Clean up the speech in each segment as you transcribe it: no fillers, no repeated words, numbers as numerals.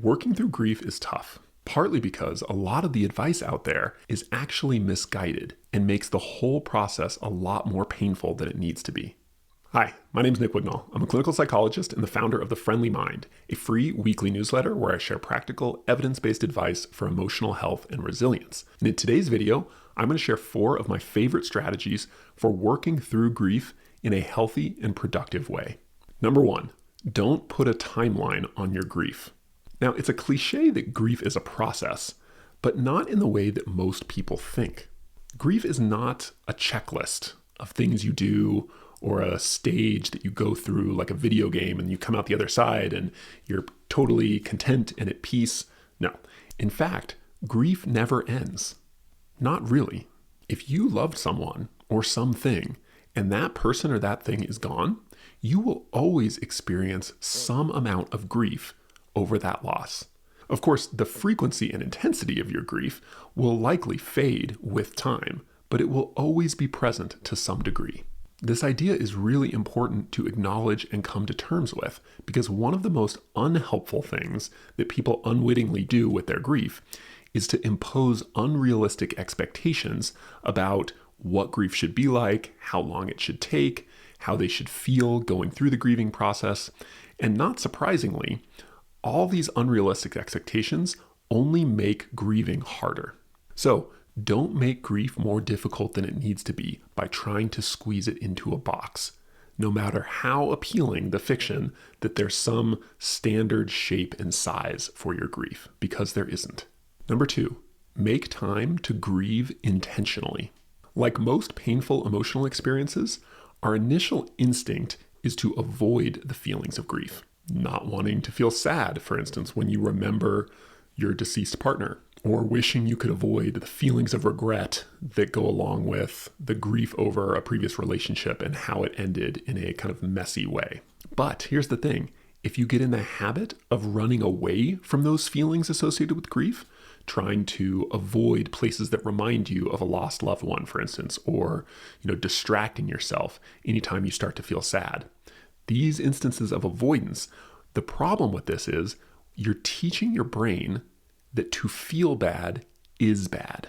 Working through grief is tough, partly because a lot of the advice out there is actually misguided and makes the whole process a lot more painful than it needs to be. Hi, my name is Nick Wignall. I'm a clinical psychologist and the founder of The Friendly Mind, a free weekly newsletter where I share practical, evidence-based advice for emotional health and resilience. And in today's video, I'm going to share 4 of my favorite strategies for working through grief in a healthy and productive way. Number 1, don't put a timeline on your grief. Now, it's a cliche that grief is a process, but not in the way that most people think. Grief is not a checklist of things you do or a stage that you go through like a video game and you come out the other side and you're totally content and at peace. No. In fact, grief never ends. Not really. If you loved someone or something and that person or that thing is gone, you will always experience some amount of grief over that loss. Of course, the frequency and intensity of your grief will likely fade with time, but it will always be present to some degree. This idea is really important to acknowledge and come to terms with, because one of the most unhelpful things that people unwittingly do with their grief is to impose unrealistic expectations about what grief should be like, how long it should take, how they should feel going through the grieving process, and not surprisingly, all these unrealistic expectations only make grieving harder. So don't make grief more difficult than it needs to be by trying to squeeze it into a box, no matter how appealing the fiction that there's some standard shape and size for your grief, because there isn't. Number 2, make time to grieve intentionally. Like most painful emotional experiences, our initial instinct is to avoid the feelings of grief. Not wanting to feel sad, for instance, when you remember your deceased partner, or wishing you could avoid the feelings of regret that go along with the grief over a previous relationship and how it ended in a kind of messy way. But here's the thing, if you get in the habit of running away from those feelings associated with grief, trying to avoid places that remind you of a lost loved one, for instance, or distracting yourself anytime you start to feel sad, these instances of avoidance, the problem with this is you're teaching your brain that to feel bad is bad,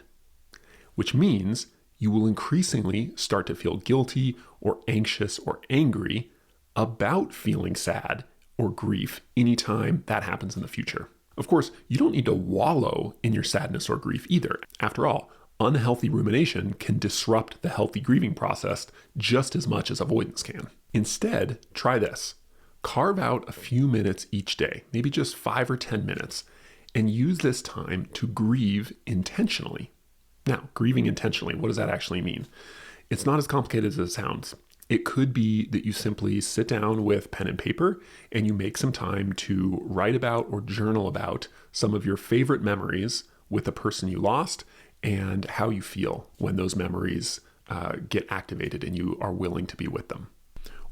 which means you will increasingly start to feel guilty or anxious or angry about feeling sad or grief anytime that happens in the future. Of course, you don't need to wallow in your sadness or grief either. After all, unhealthy rumination can disrupt the healthy grieving process just as much as avoidance can. Instead, try this. Carve out a few minutes each day, maybe just 5 or 10 minutes, and use this time to grieve intentionally. Now, grieving intentionally, what does that actually mean? It's not as complicated as it sounds. It could be that you simply sit down with pen and paper and you make some time to write about or journal about some of your favorite memories with the person you lost and how you feel when those memories get activated and you are willing to be with them.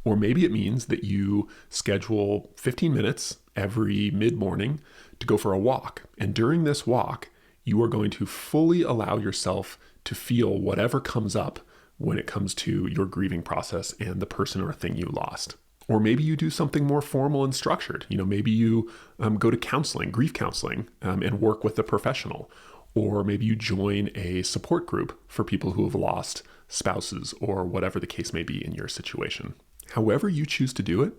Or maybe it means that you schedule 15 minutes every mid-morning to go for a walk. And during this walk, you are going to fully allow yourself to feel whatever comes up when it comes to your grieving process and the person or thing you lost. Or maybe you do something more formal and structured. Maybe you go to counseling, grief counseling, and work with a professional. Or maybe you join a support group for people who have lost spouses or whatever the case may be in your situation. However you choose to do it,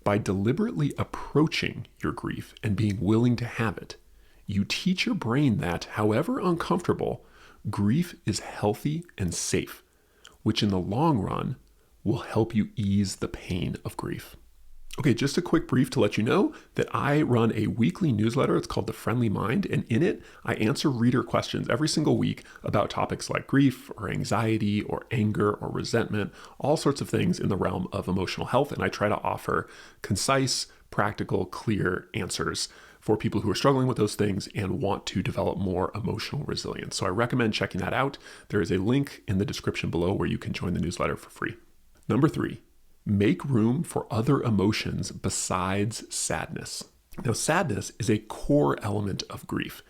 by deliberately approaching your grief and being willing to have it, you teach your brain that, however uncomfortable, grief is healthy and safe, which in the long run will help you ease the pain of grief. Okay, just a quick brief to let you know that I run a weekly newsletter. It's called The Friendly Mind, and in it, I answer reader questions every single week about topics like grief or anxiety or anger or resentment, all sorts of things in the realm of emotional health, and I try to offer concise, practical, clear answers for people who are struggling with those things and want to develop more emotional resilience. So I recommend checking that out. There is a link in the description below where you can join the newsletter for free. Number 3. Make room for other emotions besides sadness. Now, sadness is a core element of grief.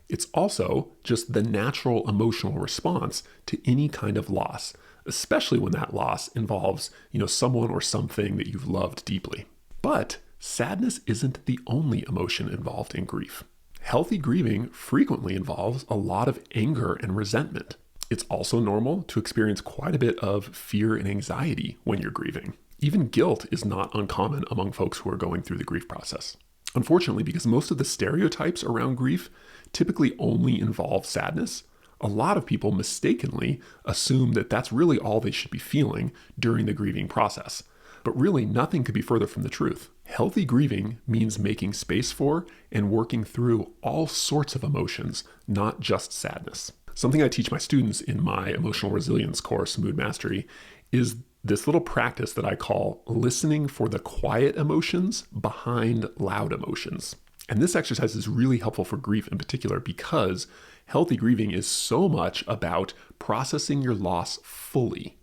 It's also just the natural emotional response to any kind of loss, especially when that loss involves, someone or something that you've loved deeply. But sadness isn't the only emotion involved in grief. Healthy grieving frequently involves a lot of anger and resentment. It's also normal to experience quite a bit of fear and anxiety when you're grieving. Even guilt is not uncommon among folks who are going through the grief process. Unfortunately, because most of the stereotypes around grief typically only involve sadness, a lot of people mistakenly assume that that's really all they should be feeling during the grieving process. But really, nothing could be further from the truth. Healthy grieving means making space for and working through all sorts of emotions, not just sadness. Something I teach my students in my emotional resilience course, Mood Mastery, is this little practice that I call listening for the quiet emotions behind loud emotions. And this exercise is really helpful for grief in particular because healthy grieving is so much about processing your loss fully.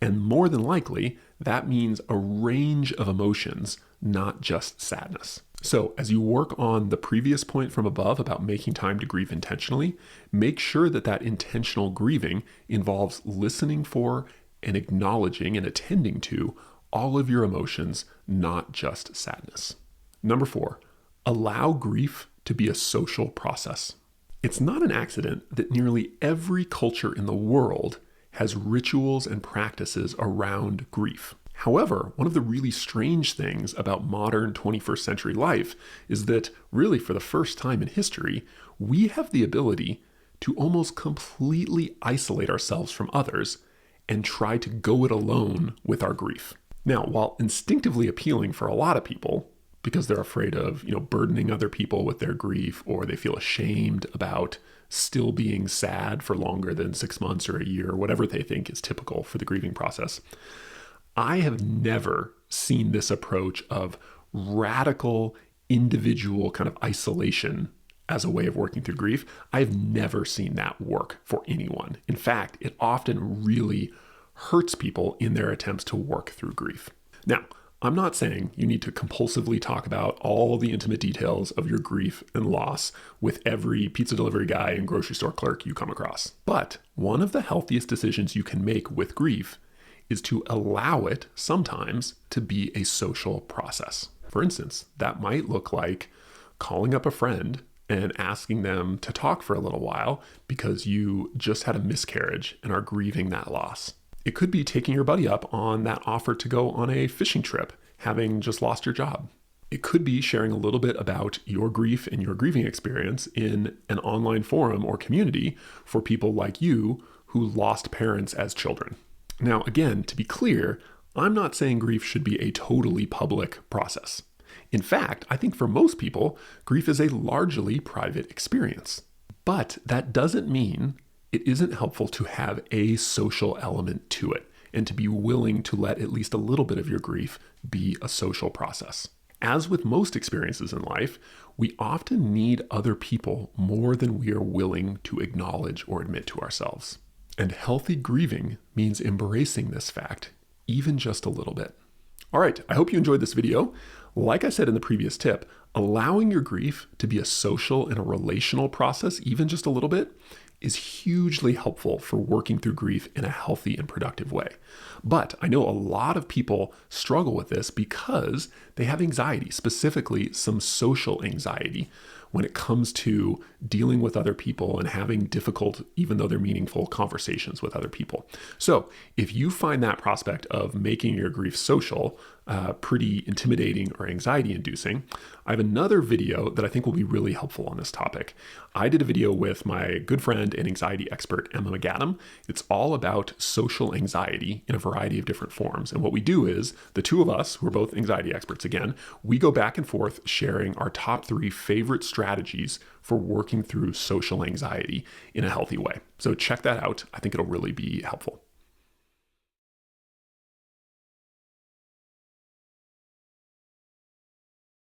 And more than likely, that means a range of emotions, not just sadness. So as you work on the previous point from above about making time to grieve intentionally, make sure that that intentional grieving involves listening for and acknowledging and attending to all of your emotions, not just sadness. Number 4, allow grief to be a social process. It's not an accident that nearly every culture in the world has rituals and practices around grief. However, one of the really strange things about modern 21st century life is that really for the first time in history, we have the ability to almost completely isolate ourselves from others and try to go it alone with our grief. Now, while instinctively appealing for a lot of people, because they're afraid of, burdening other people with their grief, or they feel ashamed about still being sad for longer than 6 months or a year, or whatever they think is typical for the grieving process, I have never seen this approach of radical individual kind of isolation as a way of working through grief. I've never seen that work for anyone. In fact, it often really hurts people in their attempts to work through grief. Now, I'm not saying you need to compulsively talk about all the intimate details of your grief and loss with every pizza delivery guy and grocery store clerk you come across. But one of the healthiest decisions you can make with grief is to allow it sometimes to be a social process. For instance, that might look like calling up a friend and asking them to talk for a little while because you just had a miscarriage and are grieving that loss. It could be taking your buddy up on that offer to go on a fishing trip, having just lost your job. It could be sharing a little bit about your grief and your grieving experience in an online forum or community for people like you who lost parents as children. Now, again, to be clear, I'm not saying grief should be a totally public process. In fact, I think for most people, grief is a largely private experience. But that doesn't mean it isn't helpful to have a social element to it and to be willing to let at least a little bit of your grief be a social process. As with most experiences in life, we often need other people more than we are willing to acknowledge or admit to ourselves. And healthy grieving means embracing this fact, even just a little bit. All right, I hope you enjoyed this video. Like I said in the previous tip, allowing your grief to be a social and a relational process, even just a little bit, is hugely helpful for working through grief in a healthy and productive way. But I know a lot of people struggle with this because they have anxiety, specifically some social anxiety, when it comes to dealing with other people and having difficult, even though they're meaningful, conversations with other people. So if you find that prospect of making your grief social pretty intimidating or anxiety-inducing, I have another video that I think will be really helpful on this topic. I did a video with my good friend and anxiety expert, Emma McAdam. It's all about social anxiety in a variety of different forms. And what we do is, the two of us, who are both anxiety experts again, we go back and forth sharing our top 3 favorite strategies for working through social anxiety in a healthy way. So check that out. I think it'll really be helpful.